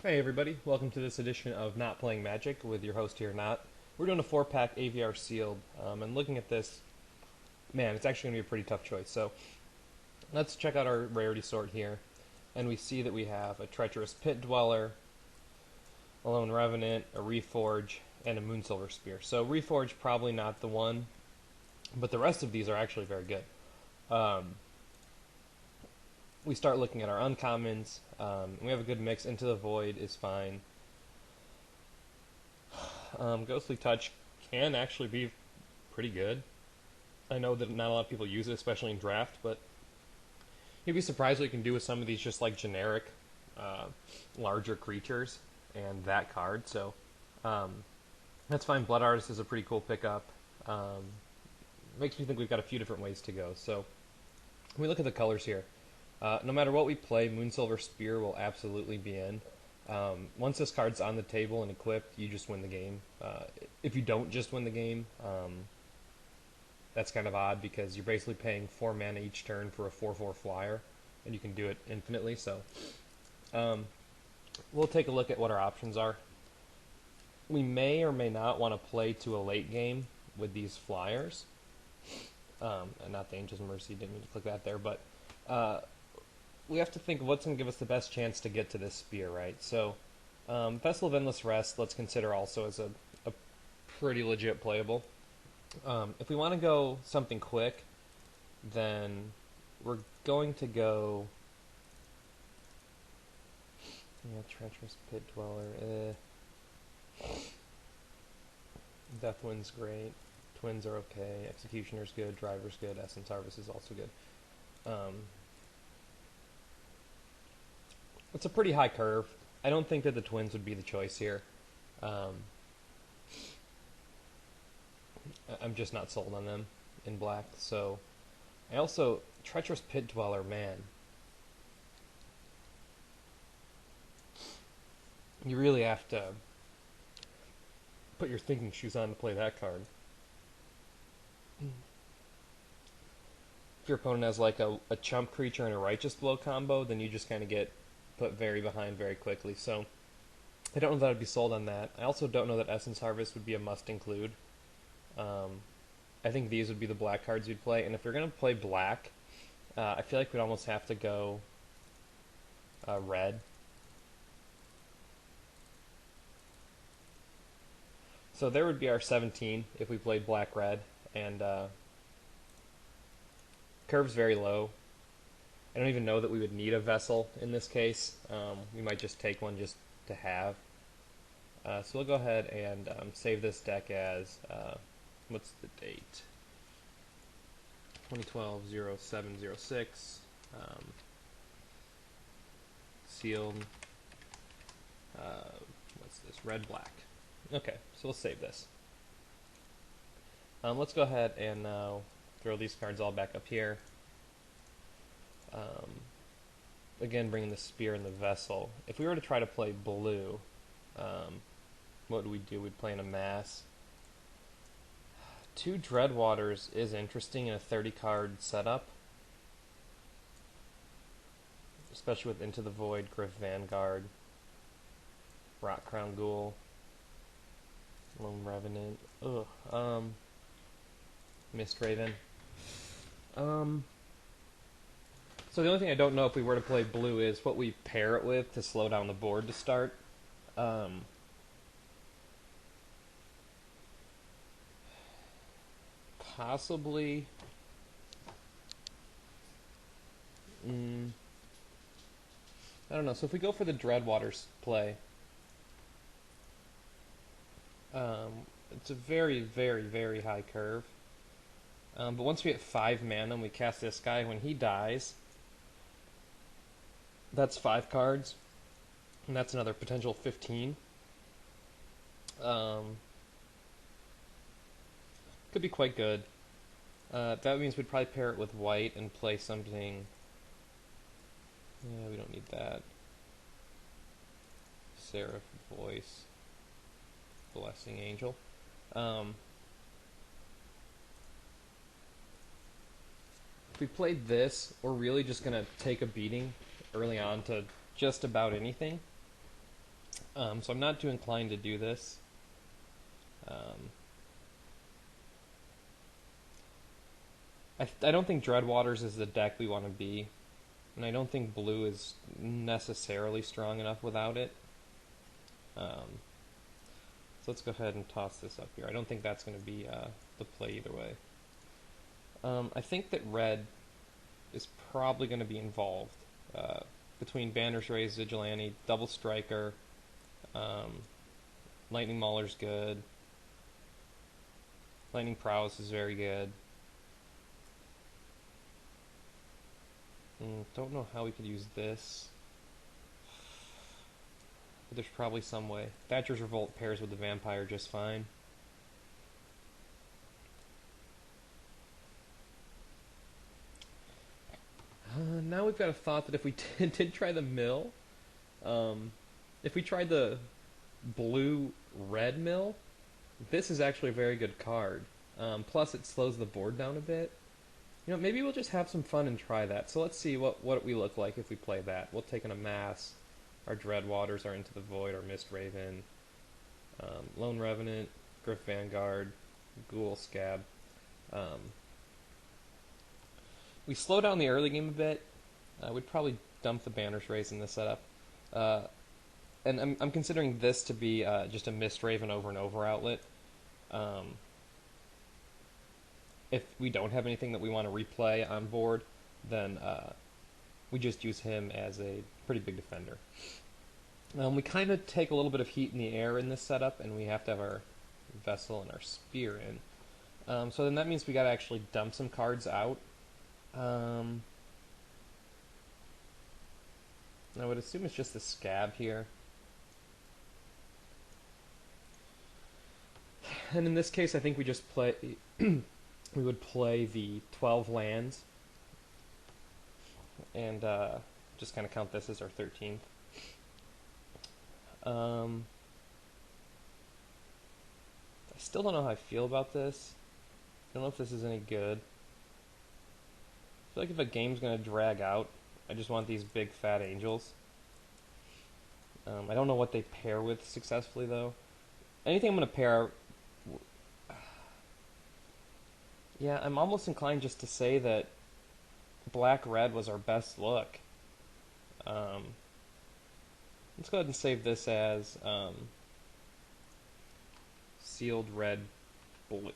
Hey everybody, welcome to this edition of Not Playing Magic with your host here, Not. We're doing a 4-pack AVR sealed, and looking at this, man, it's actually going to be a pretty tough choice. So let's check out our rarity sort here, and we see that we have a Treacherous Pit Dweller, a Lone Revenant, a Reforge, and a Moonsilver Spear. So Reforge probably not the one, but the rest of these are actually very good. We start looking at our uncommons. We have a good mix. Into the Void is fine. Ghostly Touch can actually be pretty good. I know that not a lot of people use it, especially in draft, but you'd be surprised what you can do with some of these just like generic larger creatures and that card. So that's fine. Blood Artist is a pretty cool pickup. Makes me think we've got a few different ways to go. So when we look at the colors here, no matter what we play, Moonsilver Spear will absolutely be in. Once this card's on the table and equipped, you just win the game. If you don't just win the game, that's kind of odd because you're basically paying 4 mana each turn for a 4/4 flyer, and you can do it infinitely. So we'll take a look at what our options are. We may or may not want to play to a late game with these flyers. And not the Angel's Mercy, didn't mean to click that there, but we have to think of what's going to give us the best chance to get to this spear, right? So Vessel of Endless Rest, let's consider also as a pretty legit playable. If we want to go something quick, then we're going to go... Yeah, Treacherous Pit Dweller. Deathwind's great. Twins are okay. Executioner's good. Driver's good. Essence Harvest is also good. It's a pretty high curve. I don't think that the Twins would be the choice here. I'm just not sold on them in black. So I also... Treacherous Pit Dweller, man. You really have to put your thinking shoes on to play that card. If your opponent has like a chump creature and a righteous blow combo, then you just kind of get put very behind very quickly. So I don't know that I'd be sold on that. I also don't know that Essence Harvest would be a must include. I think these would be the black cards you'd play, and if you're going to play black, I feel like we'd almost have to go red. So there would be our 17 if we played black-red, and curve's very low. I don't even know that we would need a vessel in this case. We might just take one just to have. So we'll go ahead and save this deck as, what's the date? 2012-07-06. Sealed. What's this? Red-black. Okay, so we'll save this. Let's go ahead and now throw these cards all back up here. Again, bringing the spear and the vessel. If we were to try to play blue, what would we do? We'd play in a mass. 2 Dreadwaters is interesting in a 30-card setup, especially with Into the Void, Griff Vanguard, Rockcrown Ghoul, Lone Revenant, Mistraven. So the only thing I don't know if we were to play blue is what we pair it with to slow down the board to start. Possibly... I don't know. So if we go for the Dreadwaters play, it's a very, very, very high curve. But once we hit 5 mana and we cast this guy, when he dies, that's 5 cards, and that's another potential 15. Could be quite good. That means we'd probably pair it with white and play something... Yeah, we don't need that. Seraph Voice. Blessing Angel. If we played this, we're really just going to take a beating early on to just about anything. So I'm not too inclined to do this. Um, I don't think Dreadwaters is the deck we want to be, and I don't think blue is necessarily strong enough without it. So let's go ahead and toss this up here. I don't think that's going to be the play either way. I think that red is probably going to be involved between Banner's Raise, Vigilante, Double Striker, Lightning Mauler's good, Lightning Prowess is very good. Don't know how we could use this, but there's probably some way. Thatcher's Revolt pairs with the Vampire just fine. Now we've got a thought that if we did try the mill, if we tried the blue-red mill, this is actually a very good card. Plus it slows the board down a bit. You know, maybe we'll just have some fun and try that. So let's see what we look like if we play that. We'll take an Amass, our Dreadwaters, our Into the Void, our Mist Raven, Lone Revenant, Griff Vanguard, Ghoul Scab. We slow down the early game a bit. We'd probably dump the Banner's Raise in this setup. And I'm considering this to be just a Mist Raven over and over outlet. If we don't have anything that we want to replay on board, then we just use him as a pretty big defender. We kind of take a little bit of heat in the air in this setup, and we have to have our Vessel and our Spear in. So then that means we got to actually dump some cards out. I would assume it's just the Scab here. And in this case, I think we just play... we would play the 12 lands, and just kind of count this as our 13th. I still don't know how I feel about this. I don't know if this is any good. I feel like if a game's going to drag out, I just want these big fat angels. I don't know what they pair with successfully, though. Anything I'm going to pair... Yeah, I'm almost inclined just to say that black-red was our best look. Let's go ahead and save this as sealed red-blue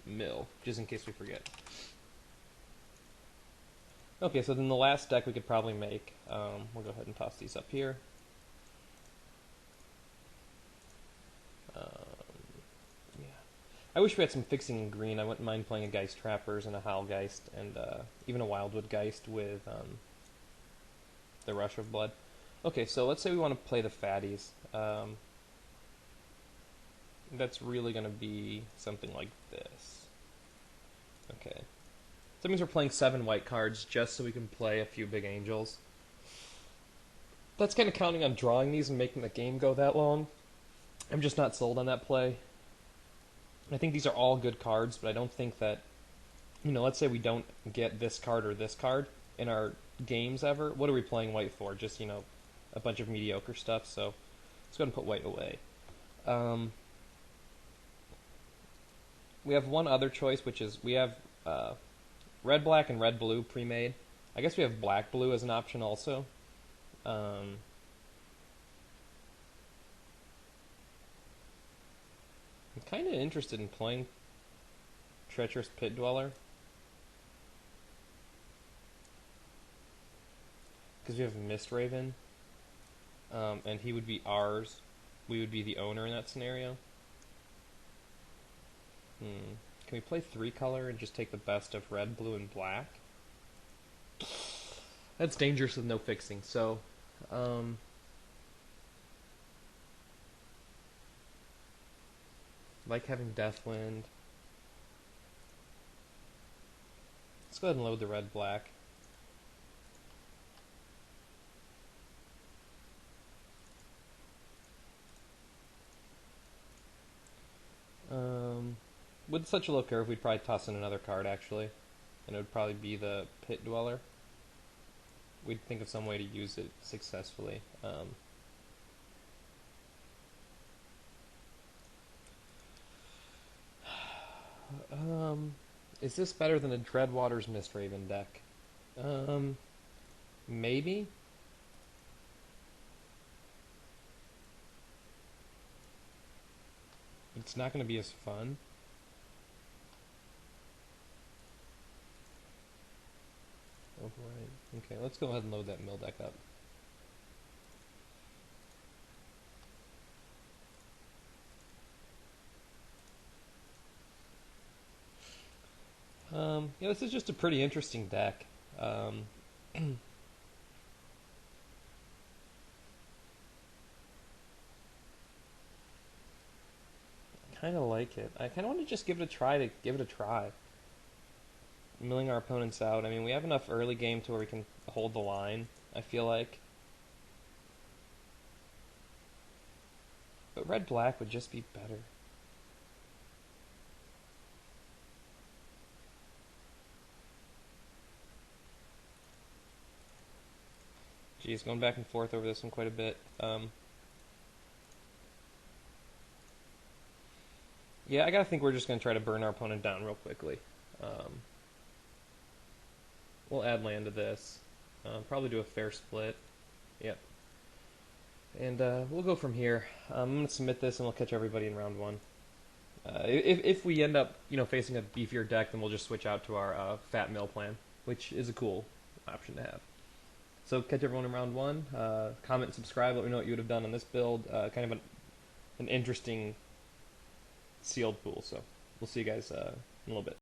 mill, just in case we forget. Okay, so then the last deck we could probably make, we'll go ahead and toss these up here. I wish we had some fixing in green. I wouldn't mind playing a Geist Trappers and a Howlgeist and even a Wildwood Geist with the Rush of Blood. Okay, so let's say we want to play the fatties. That's really going to be something like this. Okay. So that means we're playing 7 white cards just so we can play a few big angels. That's kind of counting on drawing these and making the game go that long. I'm just not sold on that play. I think these are all good cards, but I don't think that, you know, let's say we don't get this card or this card in our games ever. What are we playing white for? Just, you know, a bunch of mediocre stuff, so let's go ahead and put white away. We have one other choice, which is we have red-black and red-blue pre-made. I guess we have black-blue as an option also. I'm kind of interested in playing Treacherous Pit Dweller, because we have Mist Raven, and he would be ours. We would be the owner in that scenario. Can we play 3-color and just take the best of red, blue, and black? That's dangerous with no fixing, so... like having Deathwind. Let's go ahead and load the red-black. With such a low curve, we'd probably toss in another card, actually. And it would probably be the Pit Dweller. We'd think of some way to use it successfully. Is this better than a Dreadwaters Mistraven deck? Maybe? It's not going to be as fun. Oh, right. Okay, let's go ahead and load that mill deck up. Yeah, this is just a pretty interesting deck. Kind of like it. I kind of want to just give it a try. Milling our opponents out. I mean, we have enough early game to where we can hold the line, I feel like. But red-black would just be better. Geez, going back and forth over this one quite a bit. Yeah, I gotta think we're just gonna try to burn our opponent down real quickly. We'll add land to this. Probably do a fair split. Yep. And we'll go from here. I'm gonna submit this, and we'll catch everybody in round one. If we end up, facing a beefier deck, then we'll just switch out to our fat mill plan, which is a cool option to have. So catch everyone in round one. Comment and subscribe. Let me know what you would have done on this build. Kind of an interesting sealed pool. So we'll see you guys in a little bit.